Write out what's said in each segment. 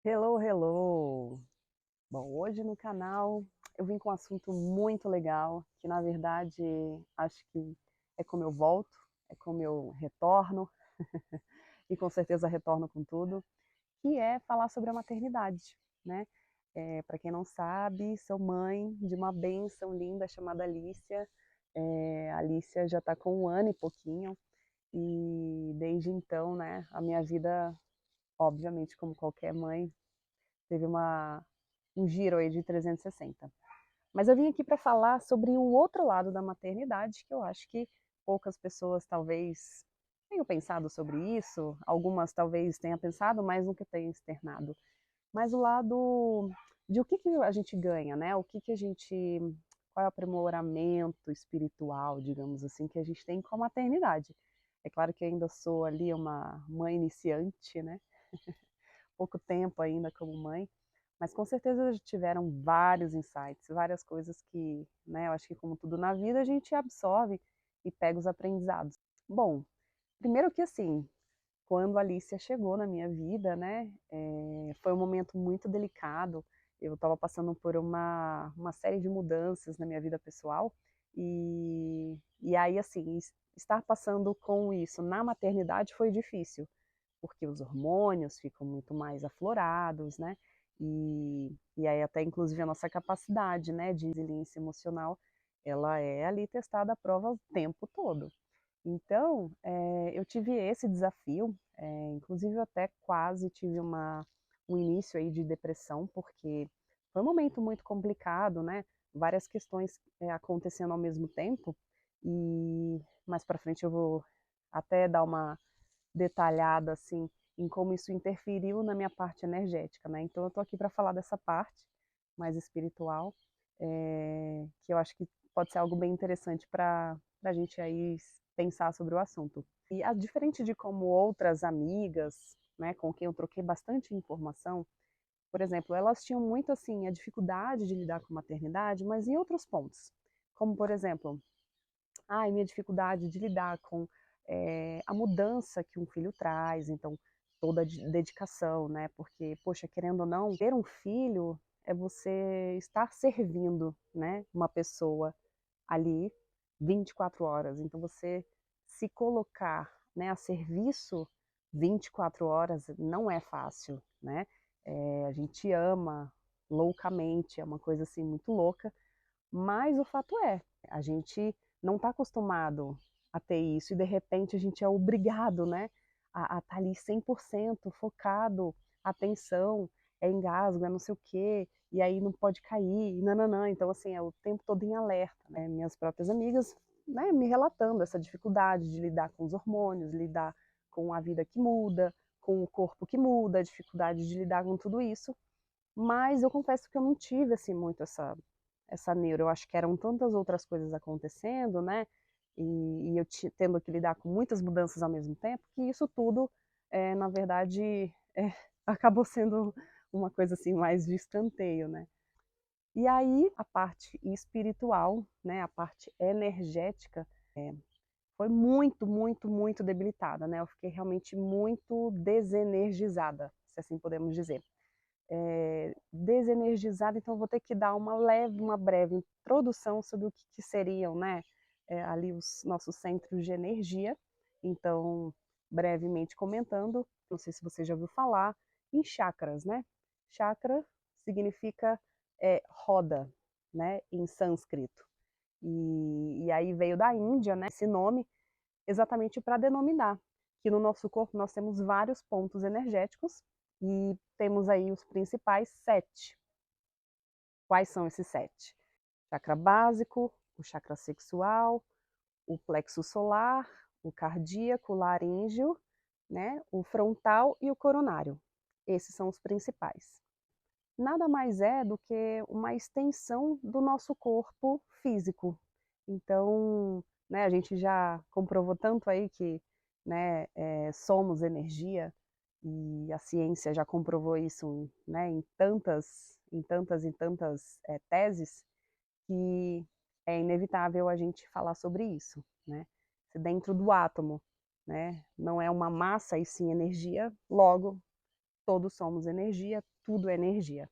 Hello, hello! Bom, hoje no canal eu vim com um assunto muito legal, que na verdade acho que é como eu volto, é como eu retorno, e com certeza retorno com tudo, que é falar sobre a maternidade, né? Para quem não sabe, sou mãe de uma bênção linda chamada Alicia. A Alicia já está com 1 ano e pouquinho, e desde então, né, a minha vida, obviamente, como qualquer mãe, teve um giro aí de 360. Mas eu vim aqui para falar sobre o outro lado da maternidade, que eu acho que poucas pessoas talvez tenham pensado sobre isso, algumas talvez tenham pensado, mas nunca tenham externado. Mas o lado de o que a gente ganha, né? O que a gente, qual é o aprimoramento espiritual, digamos assim, que a gente tem com a maternidade. É claro que eu ainda sou ali uma mãe iniciante, né? Pouco tempo ainda como mãe, mas com certeza tiveram vários insights, várias coisas que, né, eu acho que como tudo na vida, a gente absorve e pega os aprendizados. Bom, primeiro que assim, quando a Alicia chegou na minha vida, né, foi um momento muito delicado. Eu estava passando por uma série de mudanças na minha vida pessoal, e aí, assim, estar passando com isso na maternidade foi difícil, porque os hormônios ficam muito mais aflorados, né? E aí até inclusive a nossa capacidade, né, de resiliência emocional, ela é ali testada à prova o tempo todo. Então, eu tive esse desafio, inclusive eu até quase tive um início aí de depressão, porque foi um momento muito complicado, né? Várias questões acontecendo ao mesmo tempo, e mais para frente eu vou até dar uma detalhada assim em como isso interferiu na minha parte energética, né? Então eu estou aqui para falar dessa parte mais espiritual, que eu acho que pode ser algo bem interessante para a gente aí pensar sobre o assunto. E diferente de como outras amigas, né, com quem eu troquei bastante informação, por exemplo, elas tinham muito assim a dificuldade de lidar com maternidade, mas em outros pontos, como por exemplo, minha dificuldade de lidar com a mudança que um filho traz, então toda a dedicação, né? Porque, poxa, querendo ou não, ter um filho é você estar servindo, né, uma pessoa ali 24 horas. Então você se colocar, né, a serviço 24 horas não é fácil, né? A gente ama loucamente, é uma coisa assim muito louca, mas o fato é, a gente não está acostumado a ter isso e de repente a gente é obrigado, né, a estar ali 100% focado, atenção, é engasgo, é não sei o quê, e aí não pode cair, e nananã. Então, assim, é o tempo todo em alerta, né? Minhas próprias amigas, né, me relatando essa dificuldade de lidar com os hormônios, lidar com a vida que muda, com o corpo que muda, a dificuldade de lidar com tudo isso. Mas eu confesso que eu não tive assim muito essa neuro. Eu acho que eram tantas outras coisas acontecendo, né? E eu tendo que lidar com muitas mudanças ao mesmo tempo, que isso tudo, na verdade, acabou sendo uma coisa assim mais de escanteio, né? E aí a parte espiritual, né? A parte energética foi muito, muito, muito debilitada, né? Eu fiquei realmente muito desenergizada, se assim podemos dizer. Desenergizada, então eu vou ter que dar uma breve introdução sobre o que seriam, né, ali os nossos centros de energia. Então, brevemente comentando, não sei se você já ouviu falar em chakras, né? Chakra significa roda, né, em sânscrito. E aí veio da Índia, né, esse nome, exatamente para denominar que no nosso corpo nós temos vários pontos energéticos e temos aí os principais 7. Quais são esses 7? Chakra básico, o chakra sexual, o plexo solar, o cardíaco, o laríngeo, né, o frontal e o coronário. Esses são os principais. Nada mais é do que uma extensão do nosso corpo físico. Então, né, a gente já comprovou tanto aí que, né, somos energia, e a ciência já comprovou isso, né, em tantas teses, que é inevitável a gente falar sobre isso, né? Se dentro do átomo, né, não é uma massa e sim energia, logo todos somos energia, tudo é energia.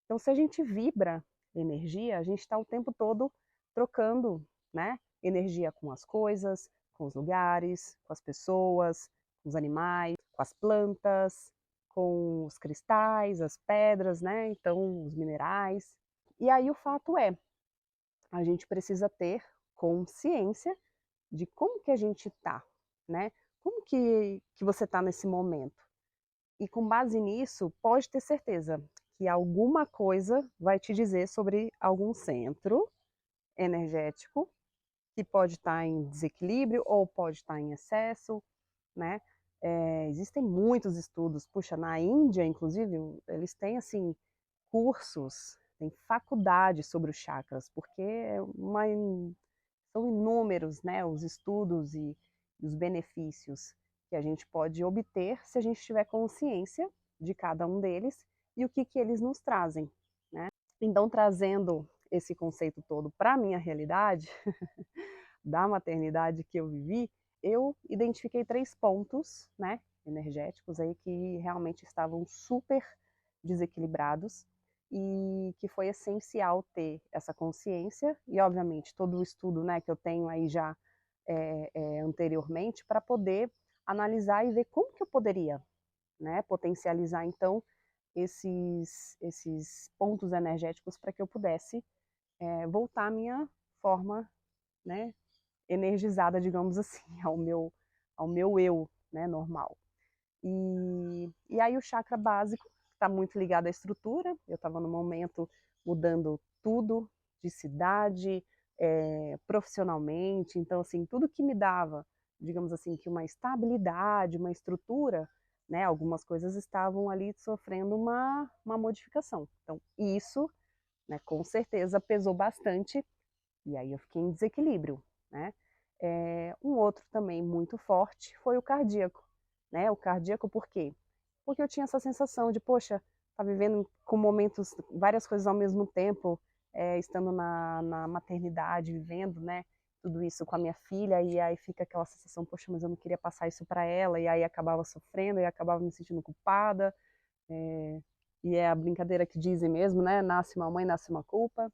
Então, se a gente vibra energia, a gente está o tempo todo trocando, né, energia com as coisas, com os lugares, com as pessoas, com os animais, com as plantas, com os cristais, as pedras, né, então os minerais. E aí o fato é, a gente precisa ter consciência de como que a gente está, né? Como que você está nesse momento? E com base nisso, pode ter certeza que alguma coisa vai te dizer sobre algum centro energético que pode estar em desequilíbrio ou pode estar em excesso, né? Existem muitos estudos, puxa, na Índia, inclusive, eles têm, assim, cursos, tem faculdade sobre os chakras, porque são inúmeros, né, os estudos e os benefícios que a gente pode obter se a gente tiver consciência de cada um deles e o que eles nos trazem, né? Então, trazendo esse conceito todo para a minha realidade, da maternidade que eu vivi, eu identifiquei 3 pontos, né, energéticos aí que realmente estavam super desequilibrados e que foi essencial ter essa consciência e, obviamente, todo o estudo, né, que eu tenho aí já anteriormente para poder analisar e ver como que eu poderia, né, potencializar então esses pontos energéticos para que eu pudesse voltar à minha forma, né, energizada, digamos assim, ao meu eu, né, normal. E aí o chakra básico está muito ligado à estrutura. Eu estava no momento mudando tudo de cidade, profissionalmente, então assim, tudo que me dava, digamos assim, que uma estabilidade, uma estrutura, né, algumas coisas estavam ali sofrendo uma modificação. Então isso, né, com certeza pesou bastante e aí eu fiquei em desequilíbrio, né. Um outro também muito forte foi o cardíaco, né, o cardíaco por quê? Porque eu tinha essa sensação de: "Poxa, tá vivendo com momentos várias coisas ao mesmo tempo, estando na maternidade, vivendo, né, tudo isso com a minha filha", e aí fica aquela sensação: "Poxa, mas eu não queria passar isso para ela", e aí acabava sofrendo e acabava me sentindo culpada, eh, e é a brincadeira que dizem mesmo, né, nasce uma mãe, nasce uma culpa.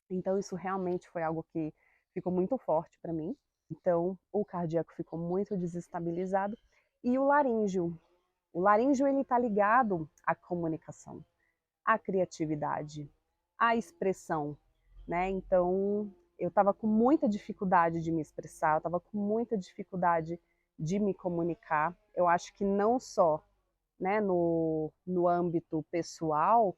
Então isso realmente foi algo que ficou muito forte para mim. Então o cardíaco ficou muito desestabilizado e o laríngeo. O laríngeo ele está ligado à comunicação, à criatividade, à expressão, né? Então eu estava com muita dificuldade de me expressar, eu estava com muita dificuldade de me comunicar. Eu acho que não só, né, no âmbito pessoal,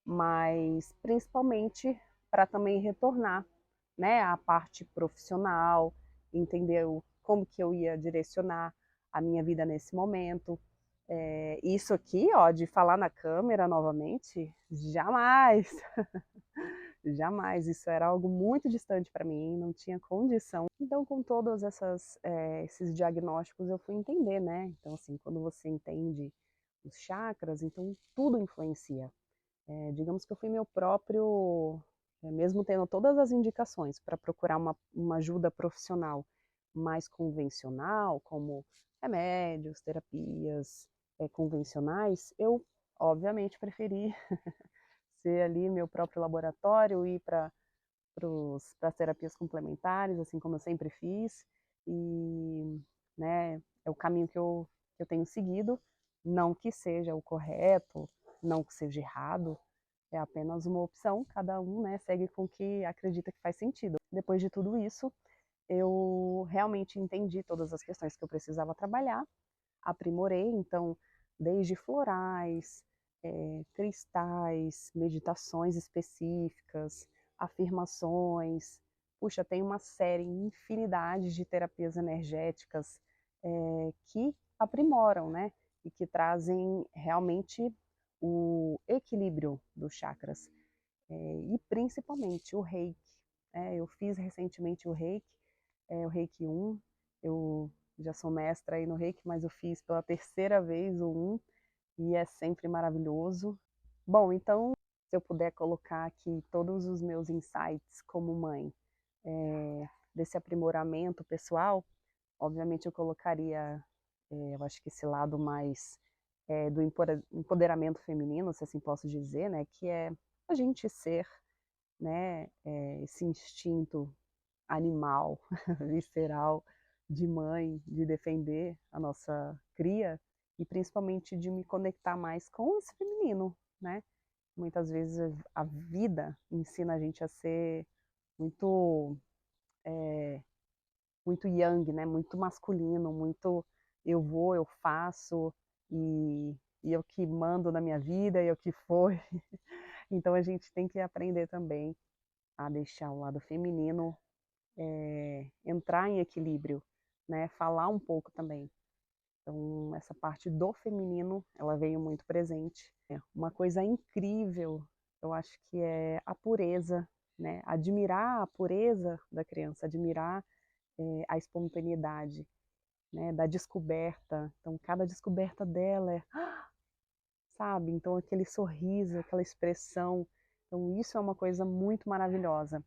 mas principalmente para também retornar, né, à parte profissional, entender como que eu ia direcionar a minha vida nesse momento. Isso aqui, ó, de falar na câmera novamente, jamais, jamais. Isso era algo muito distante para mim, não tinha condição. Então, com todos esses diagnósticos, eu fui entender, né? Então, assim, quando você entende os chakras, então tudo influencia. Digamos que eu fui meu próprio, mesmo tendo todas as indicações para procurar uma ajuda profissional mais convencional, como remédios, terapias convencionais, eu obviamente preferi ser ali meu próprio laboratório, ir para as terapias complementares, assim como eu sempre fiz, e né, é o caminho que eu tenho seguido, não que seja o correto, não que seja errado, é apenas uma opção, cada um, né, segue com o que acredita que faz sentido. Depois de tudo isso, eu realmente entendi todas as questões que eu precisava trabalhar, aprimorei, então, desde florais, cristais, meditações específicas, afirmações. Puxa, tem uma série, infinidade de terapias energéticas que aprimoram, né? E que trazem realmente o equilíbrio dos chakras. E principalmente o reiki. Eu fiz recentemente o reiki 1. Eu já sou mestra aí no reiki, mas eu fiz pela terceira vez o 1 e é sempre maravilhoso. Bom, então, se eu puder colocar aqui todos os meus insights como mãe, desse aprimoramento pessoal, obviamente eu colocaria, eu acho que esse lado mais do empoderamento feminino, se assim posso dizer, né, que é a gente ser, né, esse instinto animal, visceral, de mãe, de defender a nossa cria, e principalmente de me conectar mais com esse feminino, né. Muitas vezes a vida ensina a gente a ser muito, muito yang, né, muito masculino, muito eu vou, eu faço, e eu que mando na minha vida, e eu que foi. Então a gente tem que aprender também a deixar o lado feminino, entrar em equilíbrio, né, falar um pouco também. Então essa parte do feminino, ela veio muito presente. Uma coisa incrível, eu acho que é a pureza, né, admirar a pureza da criança, admirar, a espontaneidade, né, da descoberta. Então cada descoberta dela é, sabe, então aquele sorriso, aquela expressão, então isso é uma coisa muito maravilhosa,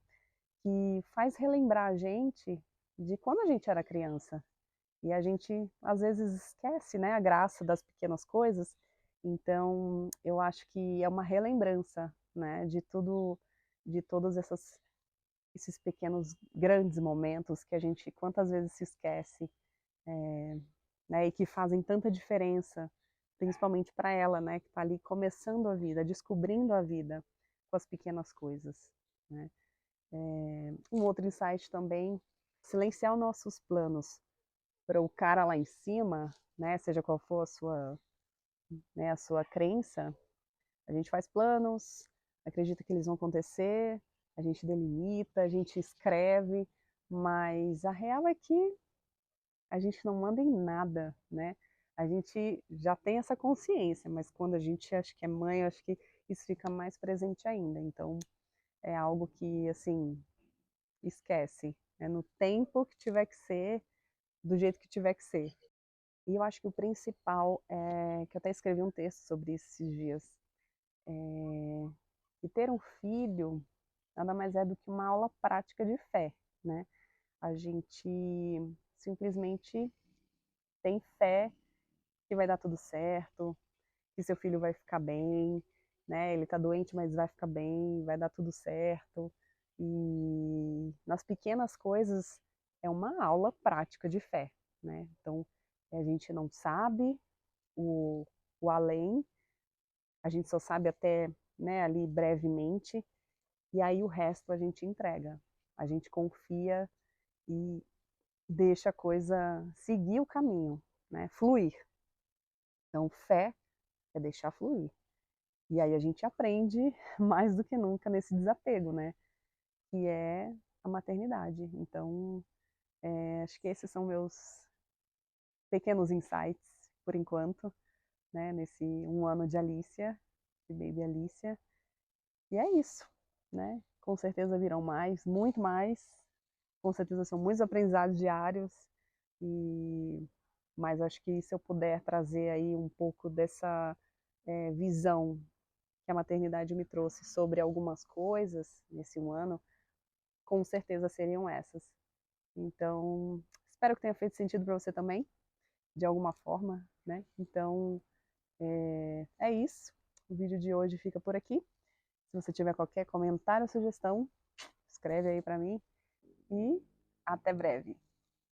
que faz relembrar a gente de quando a gente era criança. E a gente às vezes esquece, né, a graça das pequenas coisas, então eu acho que é uma relembrança, né, de tudo, de todos esses pequenos grandes momentos que a gente quantas vezes se esquece, né, e que fazem tanta diferença, principalmente para ela, né, que está ali começando a vida, descobrindo a vida com as pequenas coisas, né. Um outro insight também, silenciar os nossos planos para o cara lá em cima, né, seja qual for a sua, né, a sua crença, a gente faz planos, acredita que eles vão acontecer, a gente delimita, a gente escreve, mas a real é que a gente não manda em nada, né? A gente já tem essa consciência, mas quando a gente acha que é mãe, eu acho que isso fica mais presente ainda. Então, é algo que, assim, esquece, né? No tempo que tiver que ser, do jeito que tiver que ser. E eu acho que o principal é que eu até escrevi um texto sobre isso esses dias. Que ter um filho nada mais é do que uma aula prática de fé, né? A gente simplesmente tem fé que vai dar tudo certo, que seu filho vai ficar bem, né? Ele está doente, mas vai ficar bem, vai dar tudo certo. E nas pequenas coisas é uma aula prática de fé, né? Então a gente não sabe o, o além, a gente só sabe até, né, ali brevemente, e aí o resto a gente entrega. A gente confia e deixa a coisa seguir o caminho, né? Fluir. Então fé é deixar fluir. E aí a gente aprende mais do que nunca nesse desapego, né? Que é a maternidade. Então, acho que esses são meus pequenos insights, por enquanto, né? Nesse 1 ano de Alicia, de Baby Alicia. E é isso, né? Com certeza virão mais, muito mais. Com certeza são muitos aprendizados diários. E mas acho que se eu puder trazer aí um pouco dessa visão que a maternidade me trouxe sobre algumas coisas nesse 1 ano, com certeza seriam essas. Então, espero que tenha feito sentido para você também, de alguma forma, né? Então, é isso. O vídeo de hoje fica por aqui. Se você tiver qualquer comentário ou sugestão, escreve aí para mim e até breve.